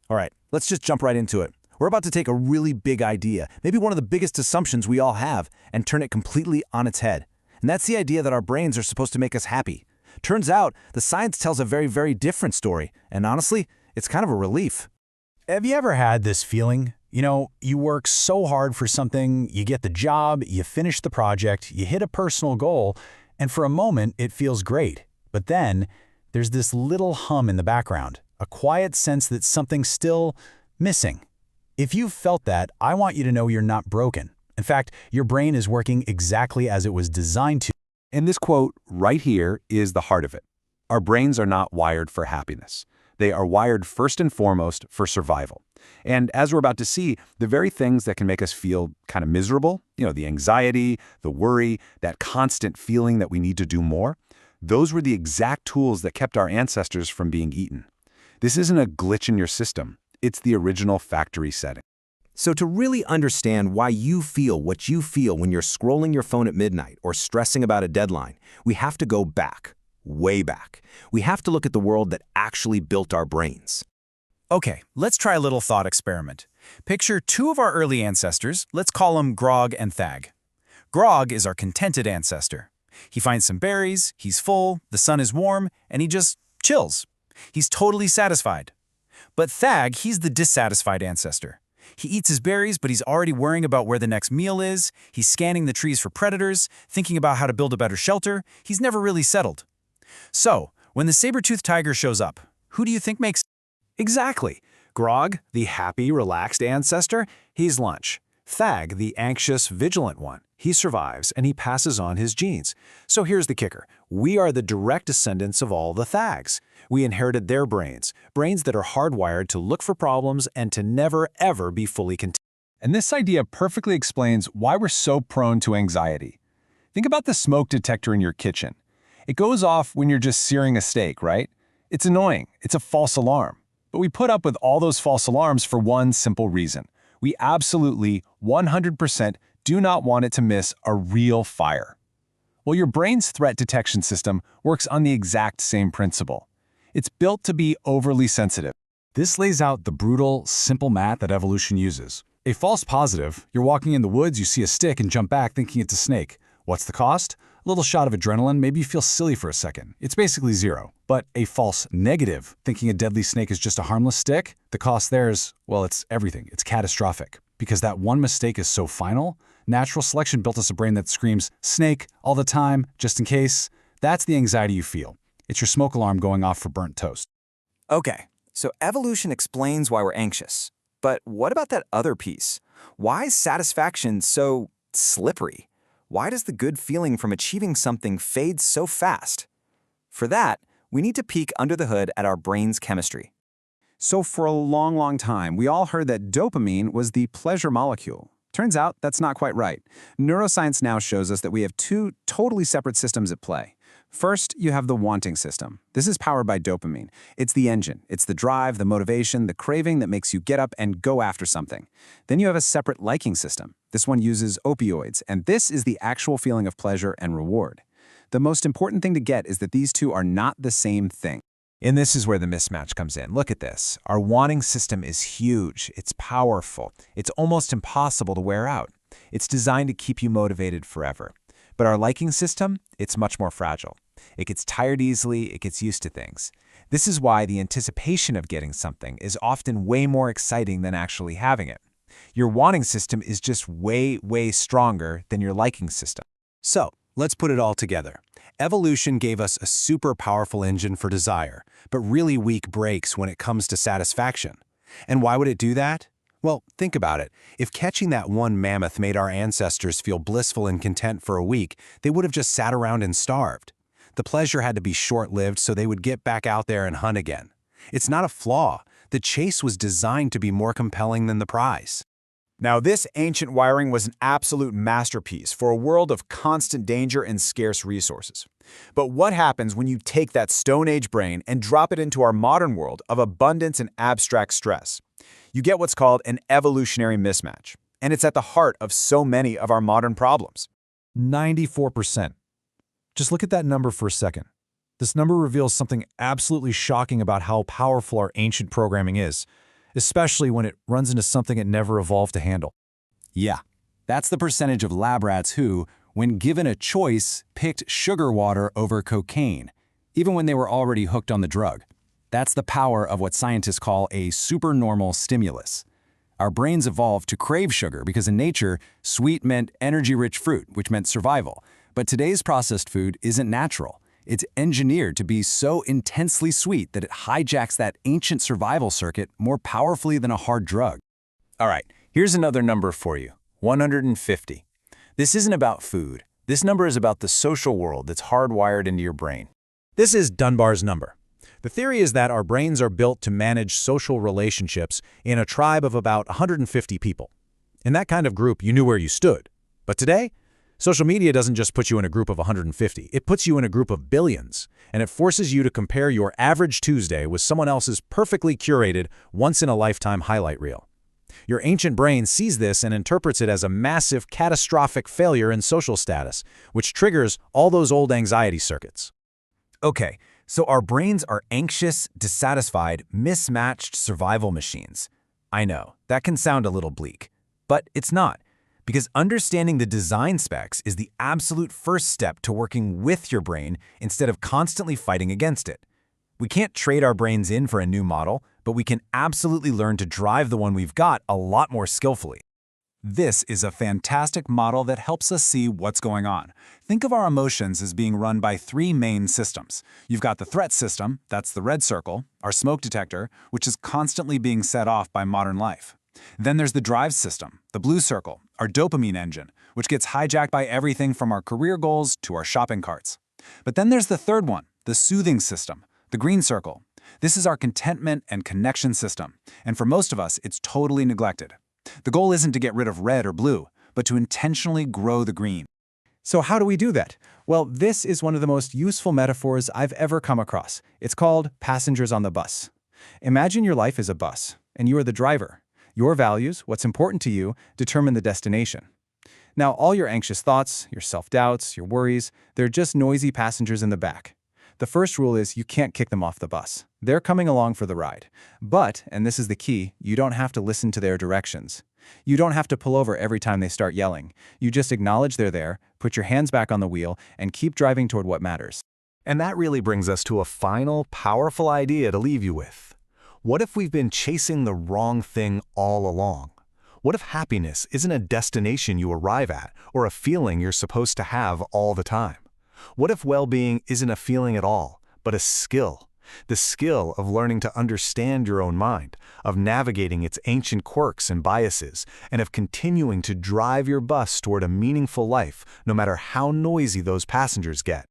All right, let's just jump right into it. We're about to take a really big idea, maybe one of the biggest assumptions we all have, and turn it completely on its head. And that's the idea that our brains are supposed to make us happy. Turns out, the science tells a very, very different story, and honestly, it's kind of a relief. Have you ever had this feeling? You work so hard for something, you get the job, you finish the project, you hit a personal goal, and for a moment it feels great. But then, there's this little hum in the background, a quiet sense that something's still missing. If you've felt that, I want you to know you're not broken. In fact, your brain is working exactly as it was designed to. And this quote right here is the heart of it. Our brains are not wired for happiness. They are wired first and foremost for survival. And as we're about to see, the very things that can make us feel kind of miserable, the anxiety, the worry, that constant feeling that we need to do more, those were the exact tools that kept our ancestors from being eaten. This isn't a glitch in your system. It's the original factory setting. So to really understand why you feel what you feel when you're scrolling your phone at midnight or stressing about a deadline, we have to go back, way back. We have to look at the world that actually built our brains. Okay, let's try a little thought experiment. Picture two of our early ancestors, let's call them Grog and Thag. Grog is our contented ancestor. He finds some berries, he's full, the sun is warm, and he just chills. He's totally satisfied. But Thag, he's the dissatisfied ancestor. He eats his berries, but he's already worrying about where the next meal is. He's scanning the trees for predators, thinking about how to build a better shelter. He's never really settled. So, when the saber-toothed tiger shows up, who do you think makes? Exactly. Grog, the happy, relaxed ancestor, he's lunch. Thag, the anxious, vigilant one, he survives and he passes on his genes. So here's the kicker. We are the direct descendants of all the Thags. We inherited their brains that are hardwired to look for problems and to never, ever be fully content. And this idea perfectly explains why we're so prone to anxiety. Think about the smoke detector in your kitchen. It goes off when you're just searing a steak, right? It's annoying. It's a false alarm. But we put up with all those false alarms for one simple reason. We absolutely, 100% do not want it to miss a real fire. Well, your brain's threat detection system works on the exact same principle. It's built to be overly sensitive. This lays out the brutal, simple math that evolution uses. A false positive, you're walking in the woods, you see a stick and jump back thinking it's a snake. What's the cost? A little shot of adrenaline, maybe you feel silly for a second. It's basically zero. But a false negative, thinking a deadly snake is just a harmless stick, the cost there is, well, it's everything. It's catastrophic. Because that one mistake is so final, natural selection built us a brain that screams, snake, all the time, just in case. That's the anxiety you feel. It's your smoke alarm going off for burnt toast. Okay, so evolution explains why we're anxious. But what about that other piece? Why is satisfaction so slippery? Why does the good feeling from achieving something fade so fast? For that, we need to peek under the hood at our brain's chemistry. So for a long, long time, we all heard that dopamine was the pleasure molecule. Turns out that's not quite right. Neuroscience now shows us that we have two totally separate systems at play. First, you have the wanting system. This is powered by dopamine. It's the engine. It's the drive, the motivation, the craving that makes you get up and go after something. Then you have a separate liking system. This one uses opioids, and this is the actual feeling of pleasure and reward. The most important thing to get is that these two are not the same thing. And this is where the mismatch comes in. Look at this. Our wanting system is huge. It's powerful. It's almost impossible to wear out. It's designed to keep you motivated forever. But our liking system, it's much more fragile. It gets tired easily, it gets used to things. This is why the anticipation of getting something is often way more exciting than actually having it. Your wanting system is just way, way stronger than your liking system. So, let's put it all together. Evolution gave us a super powerful engine for desire, but really weak brakes when it comes to satisfaction. And why would it do that? Well, think about it. If catching that one mammoth made our ancestors feel blissful and content for a week, they would have just sat around and starved. The pleasure had to be short-lived so they would get back out there and hunt again. It's not a flaw. The chase was designed to be more compelling than the prize. Now, this ancient wiring was an absolute masterpiece for a world of constant danger and scarce resources. But what happens when you take that Stone Age brain and drop it into our modern world of abundance and abstract stress? You get what's called an evolutionary mismatch, and it's at the heart of so many of our modern problems. 94%. Just look at that number for a second. This number reveals something absolutely shocking about how powerful our ancient programming is. especially when it runs into something it never evolved to handle. Yeah, that's the percentage of lab rats who, when given a choice, picked sugar water over cocaine, even when they were already hooked on the drug. That's the power of what scientists call a supernormal stimulus. Our brains evolved to crave sugar because in nature, sweet meant energy-rich fruit, which meant survival. But today's processed food isn't natural. It's engineered to be so intensely sweet that it hijacks that ancient survival circuit more powerfully than a hard drug. All right, here's another number for you, 150. This isn't about food. This number is about the social world that's hardwired into your brain. This is Dunbar's number. The theory is that our brains are built to manage social relationships in a tribe of about 150 people. In that kind of group, you knew where you stood. But today, social media doesn't just put you in a group of 150. It puts you in a group of billions, and it forces you to compare your average Tuesday with someone else's perfectly curated, once-in-a-lifetime highlight reel. Your ancient brain sees this and interprets it as a massive, catastrophic failure in social status, which triggers all those old anxiety circuits. Okay, so our brains are anxious, dissatisfied, mismatched survival machines. I know, that can sound a little bleak, but it's not, because understanding the design specs is the absolute first step to working with your brain instead of constantly fighting against it. We can't trade our brains in for a new model, but we can absolutely learn to drive the one we've got a lot more skillfully. This is a fantastic model that helps us see what's going on. Think of our emotions as being run by three main systems. You've got the threat system, that's the red circle, our smoke detector, which is constantly being set off by modern life. Then there's the drive system, the blue circle, our dopamine engine, which gets hijacked by everything from our career goals to our shopping carts. But then there's the third one, the soothing system, the green circle. This is our contentment and connection system, and for most of us, it's totally neglected. The goal isn't to get rid of red or blue, but to intentionally grow the green. So how do we do that? Well, this is one of the most useful metaphors I've ever come across. It's called passengers on the bus. Imagine your life is a bus, and you are the driver. Your values, what's important to you, determine the destination. Now, all your anxious thoughts, your self-doubts, your worries, they're just noisy passengers in the back. The first rule is you can't kick them off the bus. They're coming along for the ride. But, and this is the key, you don't have to listen to their directions. You don't have to pull over every time they start yelling. You just acknowledge they're there, put your hands back on the wheel, and keep driving toward what matters. And that really brings us to a final, powerful idea to leave you with. What if we've been chasing the wrong thing all along? What if happiness isn't a destination you arrive at or a feeling you're supposed to have all the time? What if well-being isn't a feeling at all, but a skill? The skill of learning to understand your own mind, of navigating its ancient quirks and biases, and of continuing to drive your bus toward a meaningful life, no matter how noisy those passengers get.